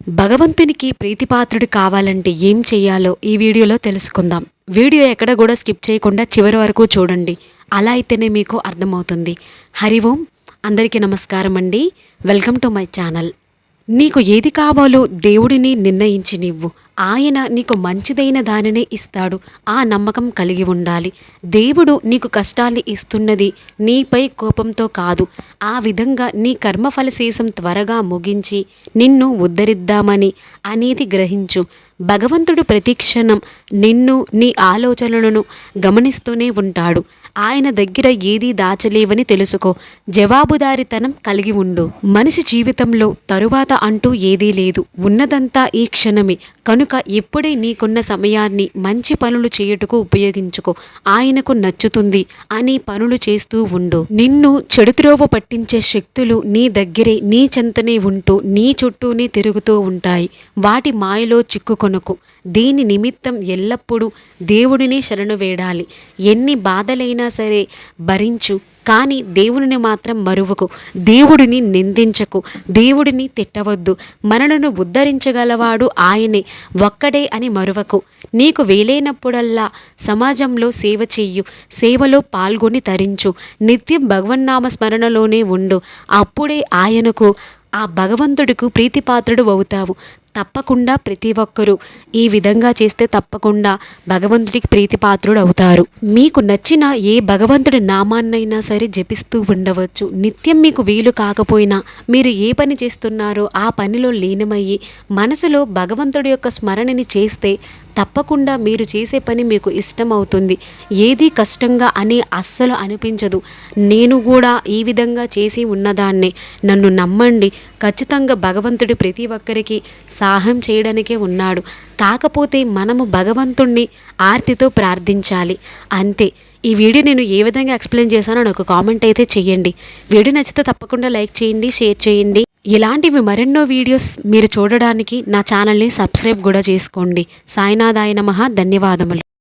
భగవంతునికి ప్రీతిపాత్రుడు కావాలంటే ఏం చేయాలో ఈ వీడియోలో తెలుసుకుందాం. వీడియో ఎక్కడ కూడా స్కిప్ చేయకుండా చివరి వరకు చూడండి. అలా అయితేనే మీకు అర్థమవుతుంది. హరి ఓం. అందరికీ నమస్కారం అండి. Welcome to my channel. నీకు ఏది కావాలో దేవుడిని నిర్ణయించి నివ్వు. ఆయన నీకు మంచిదైన దానినే ఇస్తాడు. ఆ నమ్మకం కలిగి ఉండాలి. దేవుడు నీకు కష్టాన్ని ఇస్తున్నది నీపై కోపంతో కాదు. ఆ విధంగా నీ కర్మఫలశేషం త్వరగా ముగించి నిన్ను ఉద్ధరిద్దామని అనేది గ్రహించు. భగవంతుడు ప్రతిక్షణం నిన్ను, నీ ఆలోచనలను గమనిస్తూనే ఉంటాడు. ఆయన దగ్గర ఏదీ దాచలేవని తెలుసుకో. జవాబుదారీతనం కలిగి ఉండు. మనిషి జీవితంలో తరువాత అంటూ ఏదీ లేదు. ఉన్నదంతా ఈ క్షణమే. కనుక ఎప్పుడే నీకున్న సమయాన్ని మంచి పనులు చేయుటకు ఉపయోగించుకో. ఆయనకు నచ్చుతుంది అని పనులు చేస్తూ ఉండు. నిన్ను చెడుత్రోవ పట్టించే శక్తులు నీ దగ్గరే, నీ చెంతనే ఉంటూ నీ చుట్టూనే తిరుగుతూ ఉంటాయి. వాటి మాయలో చిక్కుకొనకు. దీని నిమిత్తం ఎల్లప్పుడూ దేవుడిని శరణు వేడాలి. ఎన్ని బాధలైనా సరే భరించు, కానీ దేవుడిని మాత్రం మరువకు. దేవుడిని నిందించకు. దేవుడిని తిట్టవద్దు. మనలను ఉద్ధరించగలవాడు ఆయనే ఒక్కడే అని మరువకు. నీకు వీలైనప్పుడల్లా సమాజంలో సేవ చెయ్యు. సేవలో పాల్గొని తరించు. నిత్యం భగవన్నామ స్మరణలోనే ఉండు. అప్పుడే ఆయనకు, ఆ భగవంతుడికి ప్రీతిపాత్రుడు అవుతావు. తప్పకుండా ప్రతి ఒక్కరూ ఈ విధంగా చేస్తే తప్పకుండా భగవంతుడికి ప్రీతిపాత్రుడు అవుతారు. మీకు నచ్చిన ఏ భగవంతుడి నామాన్నైనా సరే జపిస్తూ ఉండవచ్చు. నిత్యం మీకు వీలు కాకపోయినా మీరు ఏ పని చేస్తున్నారో ఆ పనిలో లీనమయ్యి మనసులో భగవంతుడి యొక్క స్మరణని చేస్తే తప్పకుండా మీరు చేసే పని మీకు ఇష్టం అవుతుంది. ఏది కష్టంగా అని అస్సలు అనిపించదు. నేను కూడా ఈ విధంగా చేసి ఉన్నదాన్నే. నన్ను నమ్మండి, ఖచ్చితంగా భగవంతుడు ప్రతి ఒక్కరికి సహాయం చేయడానికే ఉన్నాడు. కాకపోతే మనము భగవంతుణ్ణి ఆర్తితో ప్రార్థించాలి, అంతే. ఈ వీడియో నేను ఏ విధంగా ఎక్స్ప్లెయిన్ చేశానో నాకు కామెంట్ అయితే చేయండి. వీడియో నచ్చితే తప్పకుండా లైక్ చేయండి, షేర్ చేయండి. ఇలాంటివి మరెన్నో వీడియోస్ మీరు చూడడానికి నా ఛానల్ని సబ్స్క్రైబ్ కూడా చేసుకోండి. సాయినాథాయ నమః. ధన్యవాదములు.